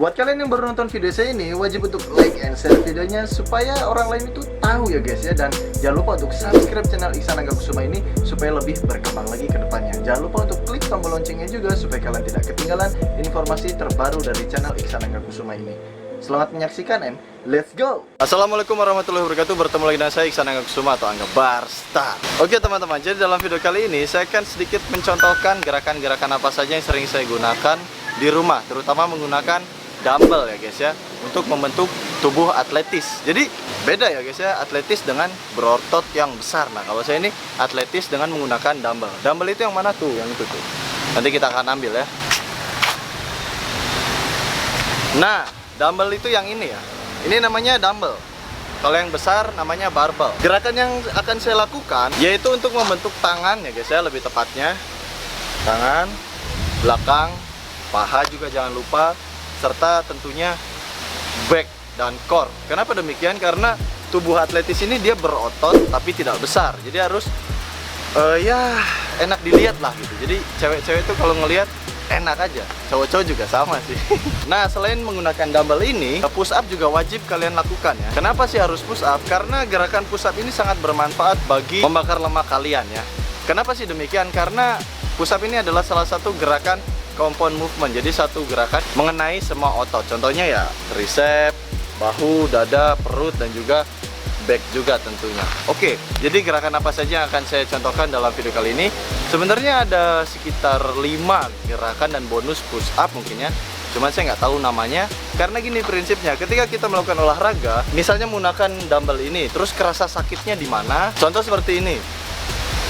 Buat kalian yang baru nonton video saya ini, wajib untuk like and share videonya supaya orang lain itu tahu ya guys ya. Dan jangan lupa untuk subscribe channel Iksan Angga Kusuma ini supaya lebih berkembang lagi ke depannya. Jangan lupa untuk klik tombol loncengnya juga supaya kalian tidak ketinggalan informasi terbaru dari channel Iksan Angga Kusuma ini. Selamat menyaksikan and let's go. Assalamualaikum warahmatullahi wabarakatuh. Bertemu lagi dengan saya Iksan Angga Kusuma atau Angga Barstar. Oke teman-teman, jadi dalam video kali ini saya akan sedikit mencontohkan gerakan-gerakan apa saja yang sering saya gunakan di rumah, terutama menggunakan dumbbell ya guys ya, untuk membentuk tubuh atletis. Jadi beda ya guys ya, atletis dengan berotot yang besar. Nah kalau saya ini atletis dengan menggunakan dumbbell. Dumbbell itu yang mana tuh? Yang itu tuh. Nanti kita akan ambil ya. Nah dumbbell itu yang ini ya. Ini namanya dumbbell. Kalau yang besar namanya barbell. Gerakan yang akan saya lakukan yaitu untuk membentuk tangan ya guys ya, lebih tepatnya tangan, belakang, paha juga jangan lupa, serta tentunya back dan core. Kenapa demikian? Karena tubuh atletis ini dia berotot tapi tidak besar. Jadi harus ya enak dilihat lah gitu. Jadi cewek-cewek itu kalau ngelihat enak aja. Cowok-cowok juga sama sih. Nah, selain menggunakan dumbbell ini, push up juga wajib kalian lakukan ya. Kenapa sih harus push up? Karena gerakan push up ini sangat bermanfaat bagi membakar lemak kalian ya. Kenapa sih demikian? Karena push up ini adalah salah satu gerakan compound movement, jadi satu gerakan mengenai semua otot. Contohnya ya tricep, bahu, dada, perut, dan juga back juga tentunya. Oke, jadi gerakan apa saja yang akan saya contohkan dalam video kali ini? Sebenarnya ada sekitar 5 gerakan dan bonus push up mungkin ya. Cuman saya nggak tahu namanya. Karena gini prinsipnya, ketika kita melakukan olahraga, misalnya menggunakan dumbbell ini, terus kerasa sakitnya di mana? Contoh seperti ini.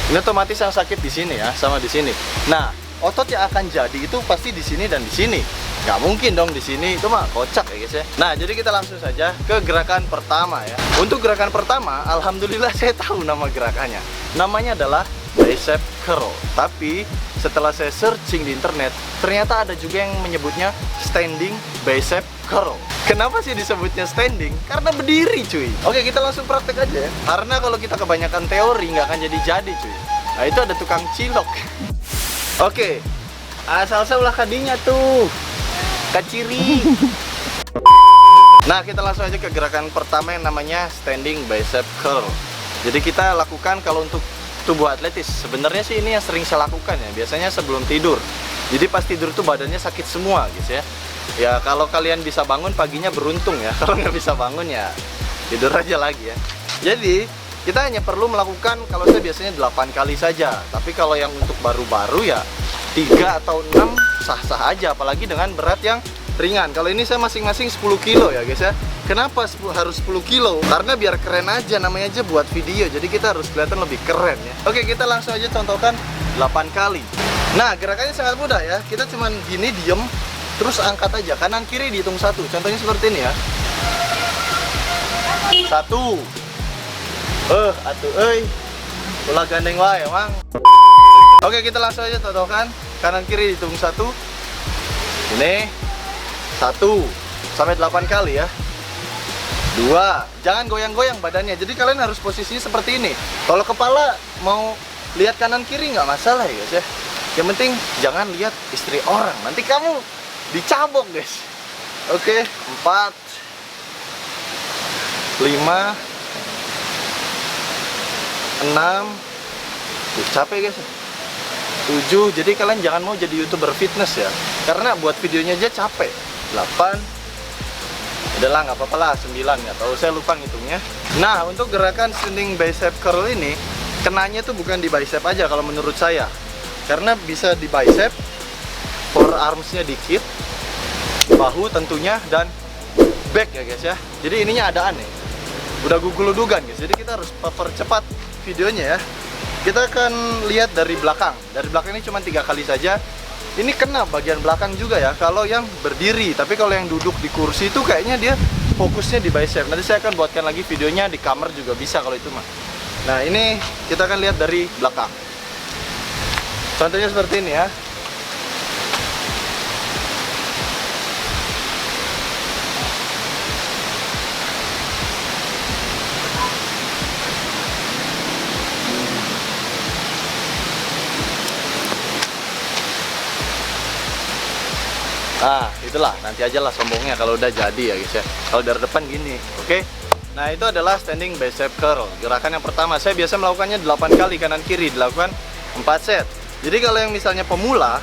Ini otomatis yang sakit di sini ya, sama di sini. Nah, otot yang akan jadi itu pasti di sini dan di sini. Nggak mungkin dong di sini, itu mah kocak ya guys ya. Nah, jadi kita langsung saja ke gerakan pertama ya. Untuk gerakan pertama, alhamdulillah saya tahu nama gerakannya. Namanya adalah bicep curl. Tapi setelah saya searching di internet, ternyata ada juga yang menyebutnya standing bicep curl. Kenapa sih disebutnya standing? Karena berdiri cuy. Oke, kita langsung praktek aja ya. Karena kalau kita kebanyakan teori nggak akan jadi cuy. Nah, itu ada tukang cilok. Oke, asal ulah kadinya tuh kaciri. Nah, kita langsung aja ke gerakan pertama yang namanya standing bicep curl. Jadi kita lakukan kalau untuk tubuh atletis. Sebenarnya sih ini yang sering saya lakukan ya. Biasanya sebelum tidur. Jadi pas tidur tuh badannya sakit semua guys ya. Ya kalau kalian bisa bangun paginya beruntung ya. Kalau nggak bisa bangun ya tidur aja lagi ya. Jadi kita hanya perlu melakukan, kalau saya biasanya 8 kali saja. Tapi kalau yang untuk baru-baru ya 3 atau 6 sah-sah aja. Apalagi dengan berat yang ringan. Kalau ini saya masing-masing 10 kilo ya guys ya. Kenapa harus 10 kilo? Karena biar keren aja, namanya aja buat video. Jadi kita harus kelihatan lebih keren ya. Oke, kita langsung aja contohkan 8 kali. Nah, gerakannya sangat mudah ya. Kita cuman gini, diem, terus angkat aja. Kanan kiri dihitung 1. Contohnya seperti ini ya. 1. Atuh ulah gandeng wae emang. Oke, kita langsung aja contohkan. Kanan kiri dihitung 1. Ini 1 sampai 8 kali ya. 2. Jangan goyang-goyang badannya. Jadi kalian harus posisinya seperti ini. Kalau kepala mau lihat kanan kiri nggak masalah ya guys ya. Yang penting jangan lihat istri orang. Nanti kamu dicabok guys. Oke, 4, 5, 6. Capek guys. 7. Jadi kalian jangan mau jadi YouTuber fitness ya. Karena buat videonya aja capek. 8. Udahlah nggak apa-apa lah. 9, nggak tahu, saya lupa ngitungnya. Nah, untuk gerakan standing bicep curl ini kenanya tuh bukan di bicep aja kalau menurut saya. Karena bisa di bicep, forearmsnya dikit, bahu tentunya, dan back ya guys ya. Jadi ininya adaan nih. Udah guguludugan guys. Jadi kita harus percepat videonya ya. Kita akan lihat dari belakang. Dari belakang ini cuma 3 kali saja. Ini kena bagian belakang juga ya kalau yang berdiri. Tapi kalau yang duduk di kursi itu kayaknya dia fokusnya di bicep. Nanti saya akan buatkan lagi videonya di kamar juga bisa kalau itu mah. Nah, ini kita akan lihat dari belakang. Contohnya seperti ini ya. Nah, itulah, nanti aja lah sombongnya kalau udah jadi ya guys ya. Kalau dari depan gini, oke? Nah, itu adalah standing bicep curl. Gerakan yang pertama, saya biasa melakukannya 8 kali kanan kiri, dilakukan 4 set. Jadi kalau yang misalnya pemula,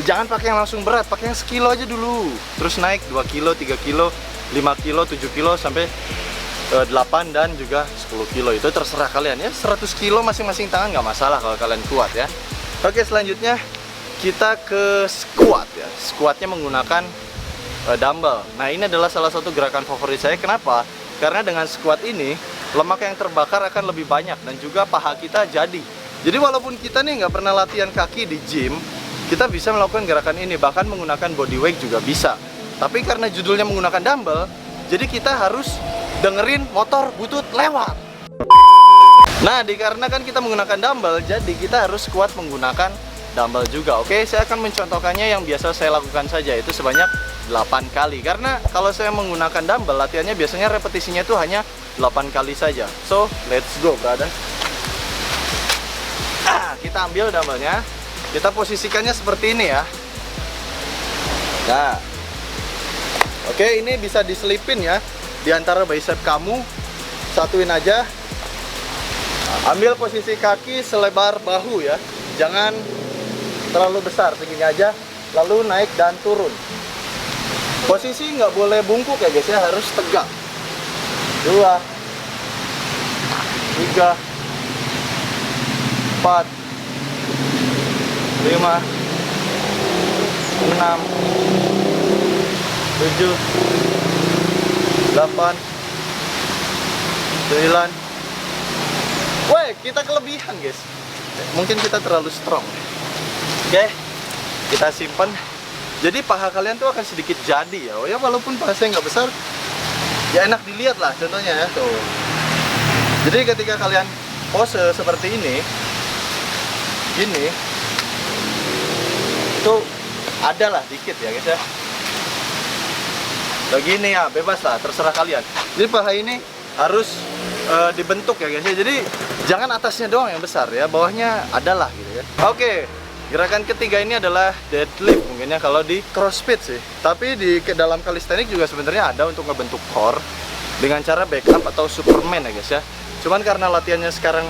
jangan pakai yang langsung berat, pakai yang sekilo aja dulu. Terus naik 2 kilo, 3 kilo, 5 kilo, 7 kilo, sampai 8 dan juga 10 kilo. Itu terserah kalian ya, 100 kilo masing-masing tangan nggak masalah kalau kalian kuat ya. Oke, selanjutnya kita ke squat ya. Squatnya menggunakan dumbbell. Nah, ini adalah salah satu gerakan favorit saya. Kenapa? Karena dengan squat ini lemak yang terbakar akan lebih banyak dan juga paha kita jadi. Jadi walaupun kita nih nggak pernah latihan kaki di gym, kita bisa melakukan gerakan ini, bahkan menggunakan body weight juga bisa. Tapi karena judulnya menggunakan dumbbell, jadi kita harus dengerin motor butut lewat. Nah, dikarenakan kita menggunakan dumbbell, jadi kita harus kuat menggunakan dumbbell juga. Oke, saya akan mencontohkannya yang biasa saya lakukan saja, itu sebanyak 8 kali. Karena kalau saya menggunakan dumbbell, latihannya biasanya repetisinya itu hanya 8 kali saja. So, let's go, brother. Kita ambil dumbbellnya, kita posisikannya seperti ini ya. Nah, oke, ini bisa diselipin ya di antara bicep kamu. Satuin aja. Ambil posisi kaki selebar bahu ya, jangan terlalu besar, segini aja. Lalu naik dan turun. Posisi nggak boleh bungkuk ya guys ya, harus tegak. 2, 3, 4, 5, 6, 7, 8, 9. Woi, kita kelebihan guys. Mungkin kita terlalu strong. Oke, kita simpan. Jadi paha kalian tuh akan sedikit jadi ya. Oh ya, walaupun paha saya nggak besar, ya enak dilihat lah contohnya ya tuh. Jadi ketika kalian pose seperti ini, gini, itu ada lah dikit ya guys ya. Begini ya, bebas lah, terserah kalian. Jadi paha ini harus dibentuk ya guys ya. Jadi jangan atasnya doang yang besar ya, bawahnya adalah gitu ya. Oke, gerakan ketiga ini adalah deadlift mungkin ya kalau di CrossFit sih. Tapi di dalam calisthenics juga sebenarnya ada untuk ngebentuk core dengan cara backup atau Superman ya guys ya. Cuman karena latihannya sekarang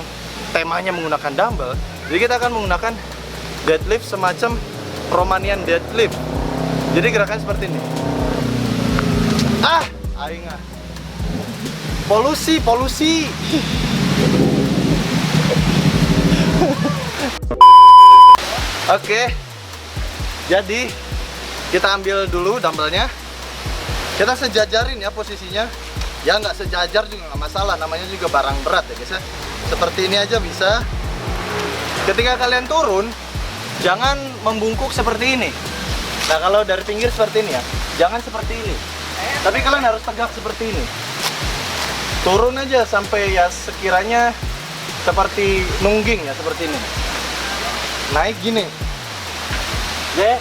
temanya menggunakan dumbbell, jadi kita akan menggunakan deadlift semacam Romanian deadlift. Jadi gerakan seperti ini. Aing ah. Polusi. Oke. Jadi kita ambil dulu dumbbellnya. Kita sejajarin ya posisinya. Ya nggak sejajar juga nggak masalah, namanya juga barang berat ya guys ya. Seperti ini aja bisa. Ketika kalian turun, jangan membungkuk seperti ini. Nah, kalau dari pinggir seperti ini ya, jangan seperti ini. Tapi kalian harus tegak seperti ini. Turun aja sampai ya sekiranya seperti nungging ya, seperti ini. Naik gini. Ya,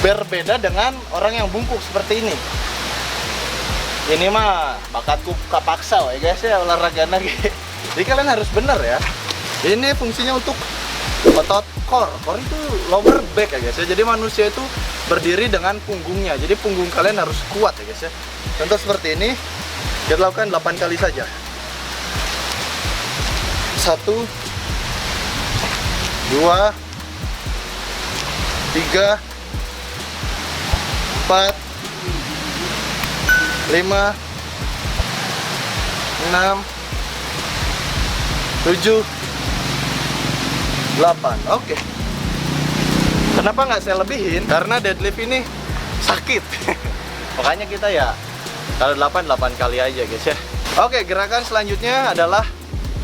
berbeda dengan orang yang bungkuk seperti ini. Ini mah bakatku kapaksa ya guys ya, olahraga lagi. Jadi kalian harus bener ya. Ini fungsinya untuk otot core. Core itu lower back ya guys ya. Jadi manusia itu berdiri dengan punggungnya. Jadi punggung kalian harus kuat ya guys ya. Contoh seperti ini. Kita lakukan 8 kali saja. 1, 2, 3, 4, 5, 6, 7, 8. Oke. Kenapa nggak saya lebihin? Karena deadlift ini sakit. Makanya kita ya kalau 8 kali aja guys ya. Oke, gerakan selanjutnya adalah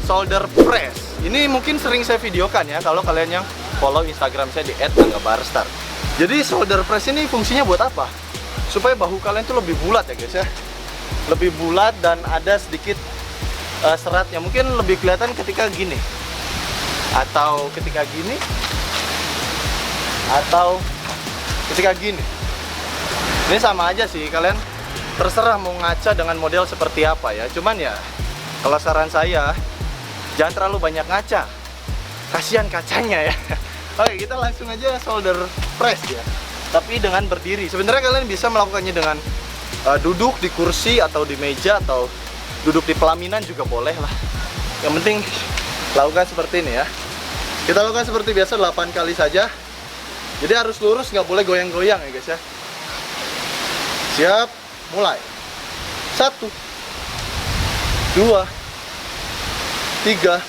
shoulder press. Ini mungkin sering saya videokan ya kalau kalian yang follow Instagram saya di @anggabarstar. Jadi shoulder press ini fungsinya buat apa? Supaya bahu kalian tuh lebih bulat ya guys ya. Lebih bulat dan ada sedikit seratnya. Mungkin lebih kelihatan ketika gini. Atau ketika gini. Atau ketika gini. Ini sama aja sih, kalian terserah mau ngaca dengan model seperti apa ya. Cuman ya, kalau saran saya, jangan terlalu banyak ngaca. Kasihan kacanya ya. Oke, kita langsung aja shoulder press ya. tapi dengan berdiri. Sebenarnya kalian bisa melakukannya dengan duduk di kursi atau di meja atau duduk di pelaminan juga boleh lah. Yang penting lakukan seperti ini ya. Kita lakukan seperti biasa 8 kali saja. Jadi harus lurus, nggak boleh goyang-goyang ya guys ya. Siap, mulai. 1 2 3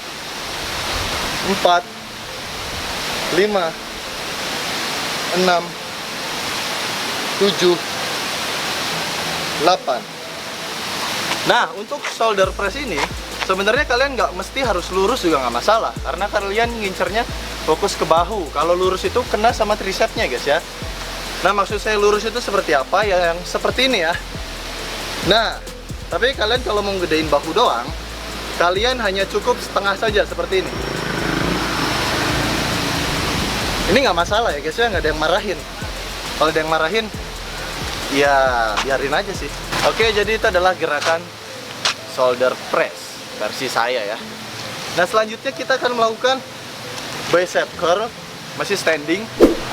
4 5 6 7 8. Nah, untuk shoulder press ini sebenarnya kalian nggak mesti harus lurus juga nggak masalah, karena kalian ngincernya fokus ke bahu. Kalau lurus itu kena sama tricepsnya guys ya. Nah, maksud saya lurus itu seperti apa ya? Yang seperti ini ya. Nah, tapi kalian kalau mau gedein bahu doang, kalian hanya cukup setengah saja seperti ini. Ini nggak masalah ya guys ya, nggak ada yang marahin. Kalau ada yang marahin, ya biarin aja sih. Oke, jadi itu adalah gerakan shoulder press versi saya ya. Nah, selanjutnya kita akan melakukan bicep curl, masih standing,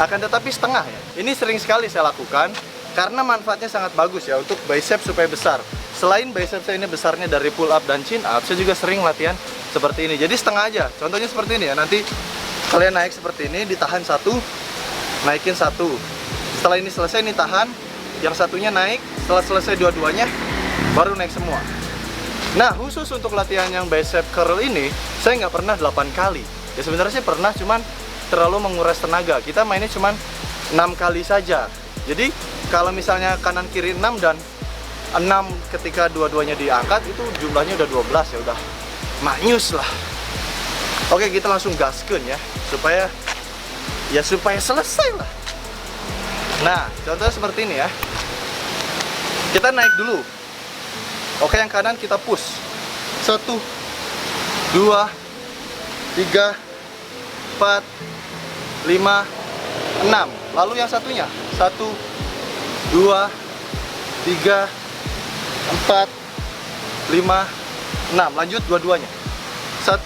akan tetapi setengah ya. Ini sering sekali saya lakukan karena manfaatnya sangat bagus ya untuk bicep supaya besar. Selain bicep saya ini besarnya dari pull up dan chin up, saya juga sering latihan seperti ini. Jadi setengah aja. Contohnya seperti ini ya. Nanti kalian naik seperti ini, ditahan 1, naikin 1. Setelah ini selesai, ini tahan, yang satunya naik. Setelah selesai dua-duanya, baru naik semua. Nah, khusus untuk latihan yang bicep curl ini, saya nggak pernah 8 kali. Ya sebenarnya sih pernah, cuman terlalu menguras tenaga. Kita mainnya cuman 6 kali saja. Jadi, kalau misalnya kanan kiri 6 dan 6 ketika dua-duanya diangkat, itu jumlahnya udah 12 ya, udah maknyus lah. Oke, kita langsung gaskeun ya, supaya selesai lah. Nah, contohnya seperti ini ya. Kita naik dulu. Oke, yang kanan kita push. 1 2 3 4 5 6. Lalu yang satunya 1 2 3 4 5 6. Lanjut dua-duanya. 1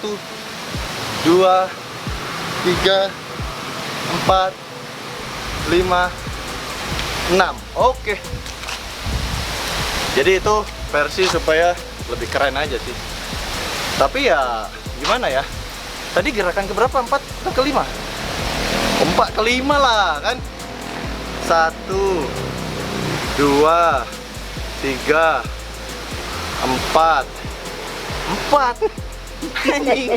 2 3 4 5 6. Oke. Jadi itu versi supaya lebih keren aja sih. Tapi ya gimana ya? Tadi gerakan keberapa? 4 atau kelima? 4 kelima lah kan? 1 2 3 4 anjing.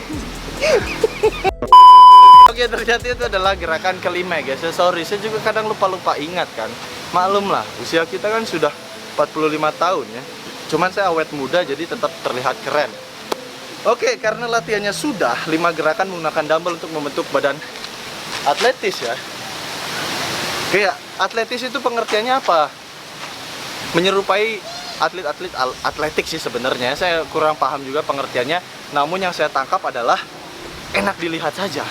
Oke, ternyata itu adalah gerakan kelima guys. Sorry, saya juga kadang lupa ingat kan. Maklum lah, usia kita kan sudah 45 tahun ya. Cuman saya awet muda jadi tetap terlihat keren. Oke, karena latihannya sudah 5 gerakan menggunakan dumbbell untuk membentuk badan atletis ya. Kayak atletis itu pengertiannya apa? Menyerupai atlet-atlet atletik sih sebenarnya. Saya kurang paham juga pengertiannya. Namun yang saya tangkap adalah enak dilihat saja.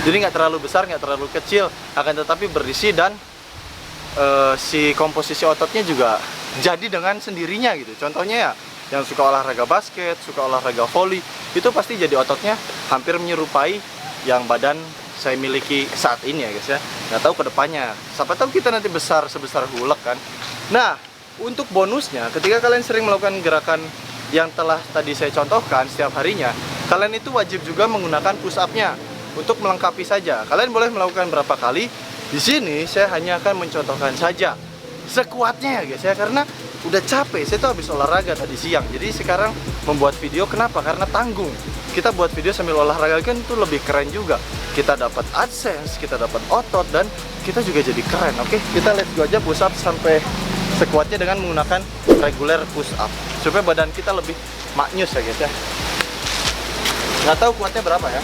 Jadi nggak terlalu besar, nggak terlalu kecil, akan tetapi berisi dan si komposisi ototnya juga jadi dengan sendirinya gitu. Contohnya ya, yang suka olahraga basket, suka olahraga volley, itu pasti jadi ototnya hampir menyerupai yang badan saya miliki saat ini ya guys ya. Nggak tahu kedepannya, siapa tahu kita nanti besar sebesar hulek kan. Nah, untuk bonusnya, ketika kalian sering melakukan gerakan yang telah tadi saya contohkan setiap harinya, kalian itu wajib juga menggunakan push up-nya untuk melengkapi saja. Kalian boleh melakukan berapa kali. Di sini saya hanya akan mencontohkan saja sekuatnya ya guys ya, karena udah capek. Saya tuh habis olahraga tadi siang, jadi sekarang membuat video kenapa? Karena tanggung. Kita buat video sambil olahraga kan itu lebih keren juga. Kita dapat AdSense, kita dapat otot, dan kita juga jadi keren. Oke, kita let's go aja push up sampai sekuatnya dengan menggunakan regular push up supaya badan kita lebih maknyus ya guys ya. Nggak tahu kuatnya berapa ya.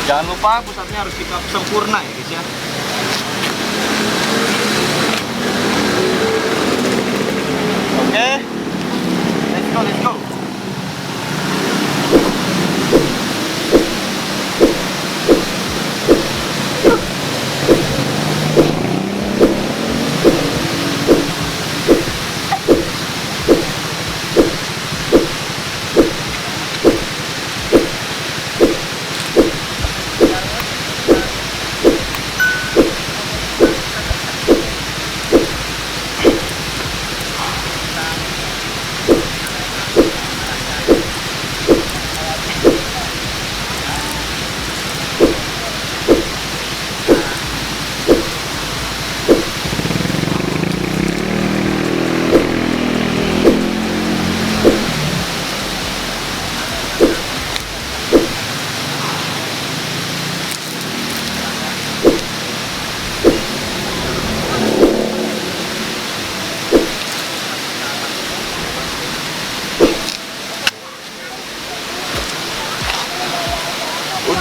Jangan lupa push up-nya harus sempurna ya guys ya. Oke, let's go.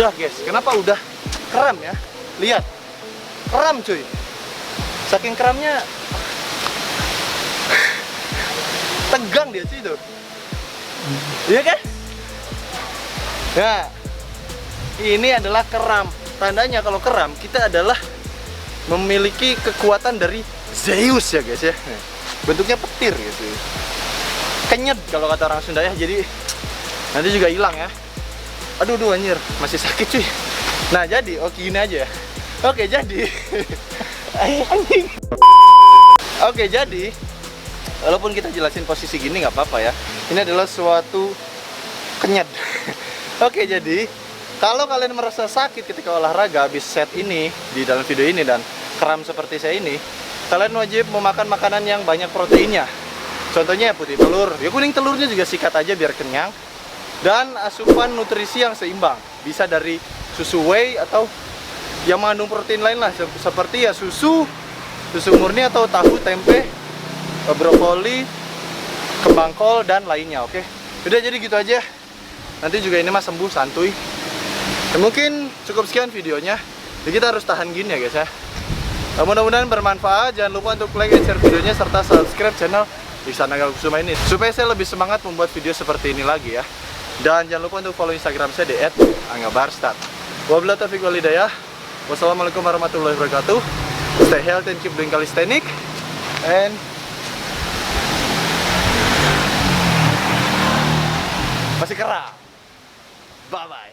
Udah guys, kenapa udah? Kram ya. Lihat. Kram cuy. Saking kramnya tegang dia sih itu. Iya kan? Nah, ini adalah keram. Tandanya kalau keram kita adalah memiliki kekuatan dari Zeus ya guys ya. Bentuknya petir gitu. Kenyet kalau kata orang Sunda ya. Jadi nanti juga hilang ya. Aduh anjir, masih sakit cuy. Nah, jadi oke gini aja ya. Oke, jadi anjing. Oke, jadi walaupun kita jelasin posisi gini nggak apa-apa ya. Ini adalah suatu kenyet. Oke, jadi kalau kalian merasa sakit ketika olahraga habis set ini di dalam video ini dan kram seperti saya ini, kalian wajib memakan makanan yang banyak proteinnya. Contohnya putih telur, ya kuning telurnya juga sikat aja biar kenyang. Dan asupan nutrisi yang seimbang, bisa dari susu whey atau yang mengandung protein lain lah, seperti ya susu murni atau tahu, tempe, brokoli, kembang kol dan lainnya. Oke, udah jadi gitu aja. Nanti juga ini mah sembuh santuy. Ya, mungkin cukup sekian videonya. Jadi kita harus tahan gini ya guys ya. Mudah-mudahan bermanfaat. Jangan lupa untuk like dan share videonya serta subscribe channel Ihsan Angga Kusuma ini supaya saya lebih semangat membuat video seperti ini lagi ya. Dan jangan lupa untuk follow Instagram saya di @anggabarstat. Wabillahi taufiq wal hidayah. Wassalamualaikum warahmatullahi wabarakatuh. Stay healthy and keep doing calisthenics. And masih keras. Bye bye.